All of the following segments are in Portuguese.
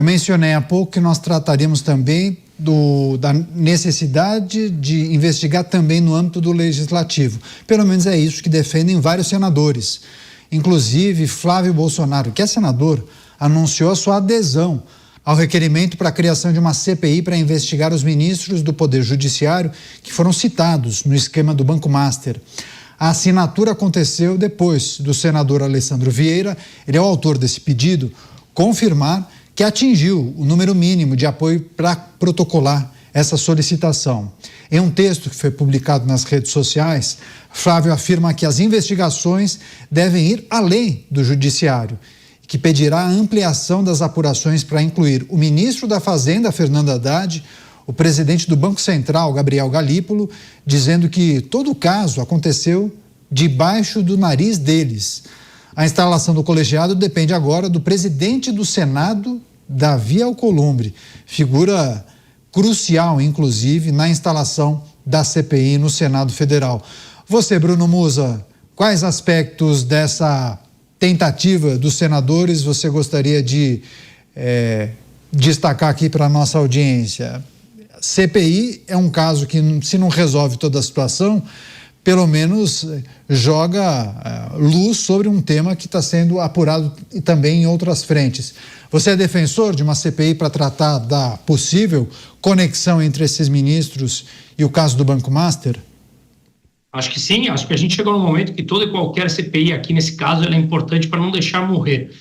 Mencionei há pouco que nós trataríamos também da necessidade de investigar também no âmbito do legislativo. Pelo menos é isso que defendem vários senadores. Inclusive, Flávio Bolsonaro, que é senador, anunciou a sua adesão ao requerimento para a criação de uma CPI para investigar os ministros do Poder Judiciário que foram citados no esquema do Banco Master. A assinatura aconteceu depois do senador Alessandro Vieira, ele é o autor desse pedido, confirmar que atingiu o número mínimo de apoio para protocolar essa solicitação. Em um texto que foi publicado nas redes sociais, Flávio afirma que as investigações devem ir além do judiciário, que pedirá a ampliação das apurações para incluir o ministro da Fazenda, Fernando Haddad, o presidente do Banco Central, Gabriel Galípolo, dizendo que todo o caso aconteceu debaixo do nariz deles. A instalação do colegiado depende agora do presidente do Senado, Davi Alcolumbre, figura crucial, inclusive, na instalação da CPI no Senado Federal. Você, Bruno Musa, quais aspectos dessa tentativa dos senadores você gostaria de destacar aqui para a nossa audiência? CPI é um caso que, se não resolve toda a situação, pelo menos joga luz sobre um tema que está sendo apurado também em outras frentes. Você é defensor de uma CPI para tratar da possível conexão entre esses ministros e o caso do Banco Master? Acho que sim, acho que a gente chegou num momento que toda e qualquer CPI aqui nesse caso ela é importante para não deixar morrer.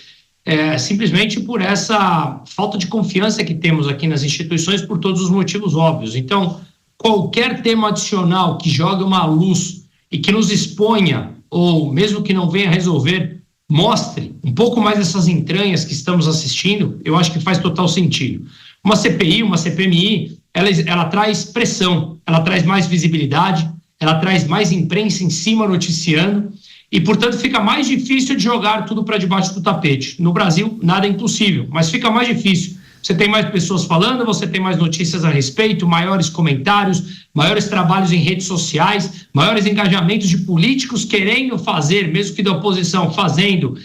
Simplesmente por essa falta de confiança que temos aqui nas instituições por todos os motivos óbvios. Então, qualquer tema adicional que jogue uma luz e que nos exponha, ou mesmo que não venha resolver, mostre um pouco mais dessas entranhas que estamos assistindo, eu acho que faz total sentido. Uma CPI, uma CPMI, ela traz pressão, ela traz mais visibilidade, ela traz mais imprensa em cima noticiando e, portanto, fica mais difícil de jogar tudo para debaixo do tapete. No Brasil, nada é impossível, mas fica mais difícil. Você tem mais pessoas falando, você tem mais notícias a respeito, maiores comentários, maiores trabalhos em redes sociais, maiores engajamentos de políticos querendo fazer, mesmo que da oposição, fazendo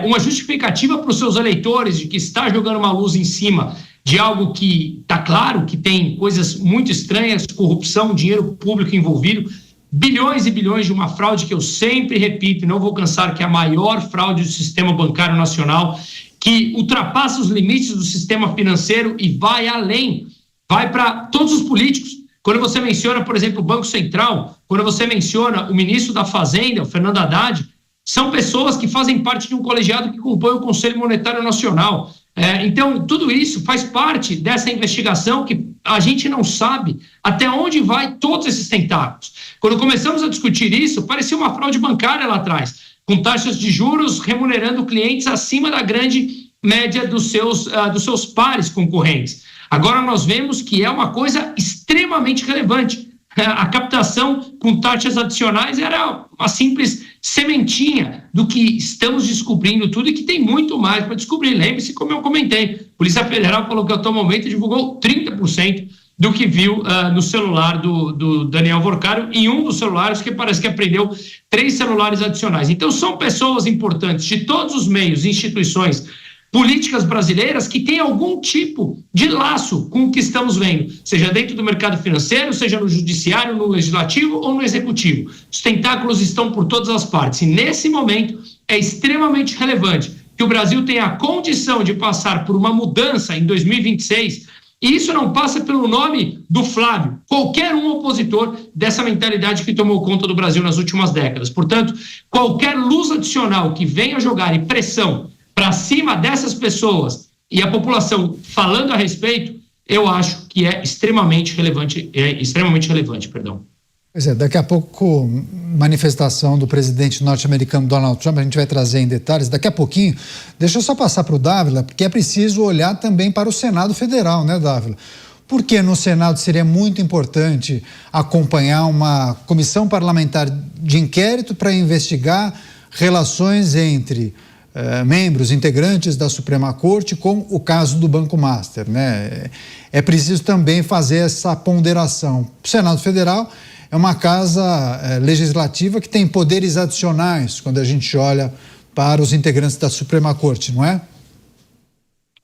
uma justificativa para os seus eleitores de que está jogando uma luz em cima de algo que está claro que tem coisas muito estranhas, corrupção, dinheiro público envolvido, bilhões e bilhões de uma fraude que eu sempre repito e não vou cansar, que é a maior fraude do sistema bancário nacional, que ultrapassa os limites do sistema financeiro e vai além, vai para todos os políticos. Quando você menciona, por exemplo, o Banco Central, quando você menciona o ministro da Fazenda, o Fernando Haddad, são pessoas que fazem parte de um colegiado que compõe o Conselho Monetário Nacional. Então, tudo isso faz parte dessa investigação que a gente não sabe até onde vai todos esses tentáculos. Quando começamos a discutir isso, parecia uma fraude bancária lá atrás, com taxas de juros remunerando clientes acima da grande média dos seus pares concorrentes. Agora nós vemos que é uma coisa extremamente relevante. A captação com taxas adicionais era uma simples sementinha do que estamos descobrindo tudo e que tem muito mais para descobrir. Lembre-se, como eu comentei, a Polícia Federal falou que até o momento divulgou 30% do que viu no celular do Daniel Vorcário, em um dos celulares que parece que apreendeu 3 celulares adicionais. Então são pessoas importantes de todos os meios, instituições, políticas brasileiras que têm algum tipo de laço com o que estamos vendo, seja dentro do mercado financeiro, seja no judiciário, no legislativo ou no executivo. Os tentáculos estão por todas as partes e nesse momento é extremamente relevante que o Brasil tenha a condição de passar por uma mudança em 2026 e isso não passa pelo nome do Flávio, qualquer um opositor dessa mentalidade que tomou conta do Brasil nas últimas décadas. Portanto, qualquer luz adicional que venha jogar em pressão para cima dessas pessoas e a população falando a respeito, eu acho que é extremamente relevante, Pois é, daqui a pouco, manifestação do presidente norte-americano Donald Trump, a gente vai trazer em detalhes, daqui a pouquinho. Deixa eu só passar para o Dávila, porque é preciso olhar também para o Senado Federal, né, Dávila? Porque no Senado seria muito importante acompanhar uma comissão parlamentar de inquérito para investigar relações entre membros, integrantes da Suprema Corte com o caso do Banco Master, né? É preciso também fazer essa ponderação. O Senado Federal é uma casa legislativa que tem poderes adicionais quando a gente olha para os integrantes da Suprema Corte, não é?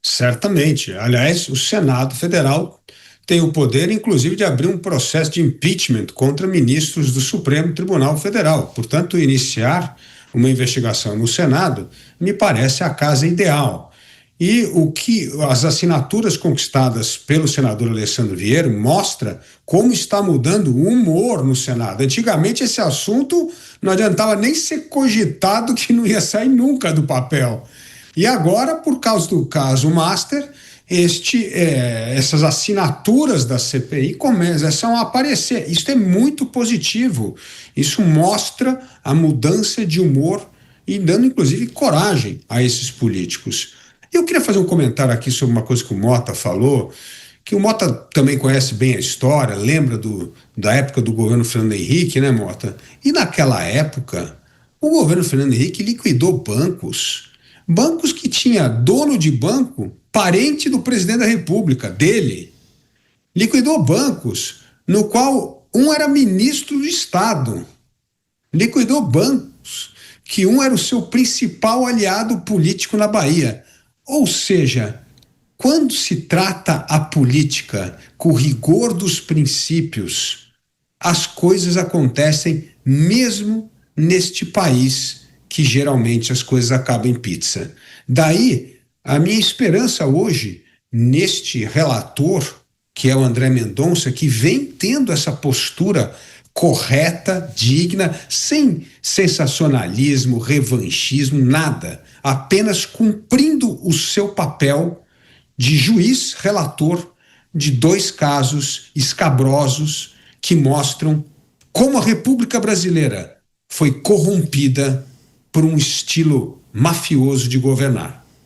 Certamente. Aliás, o Senado Federal tem o poder, inclusive, de abrir um processo de impeachment contra ministros do Supremo Tribunal Federal. Portanto, iniciar uma investigação no Senado me parece a casa ideal. E o que as assinaturas conquistadas pelo senador Alessandro Vieira mostra como está mudando o humor no Senado. Antigamente esse assunto não adiantava nem ser cogitado, que não ia sair nunca do papel. E agora, por causa do caso Master, essas assinaturas da CPI começam a aparecer. Isso é muito positivo. Isso mostra a mudança de humor e dando, inclusive, coragem a esses políticos. Eu queria fazer um comentário aqui sobre uma coisa que o Mota falou, que o Mota também conhece bem a história, lembra da época do governo Fernando Henrique, né, Mota? E naquela época, o governo Fernando Henrique liquidou bancos. Bancos que tinha dono de banco, parente do presidente da República, dele. Liquidou bancos no qual um era ministro do Estado. Liquidou bancos que um era o seu principal aliado político na Bahia. Ou seja, quando se trata a política com o rigor dos princípios, as coisas acontecem mesmo neste país que geralmente as coisas acabam em pizza. Daí, a minha esperança hoje, neste relator, que é o André Mendonça, que vem tendo essa postura correta, digna, sem sensacionalismo, revanchismo, nada, apenas cumprindo o seu papel de juiz relator de 2 casos escabrosos que mostram como a República Brasileira foi corrompida por um estilo mafioso de governar.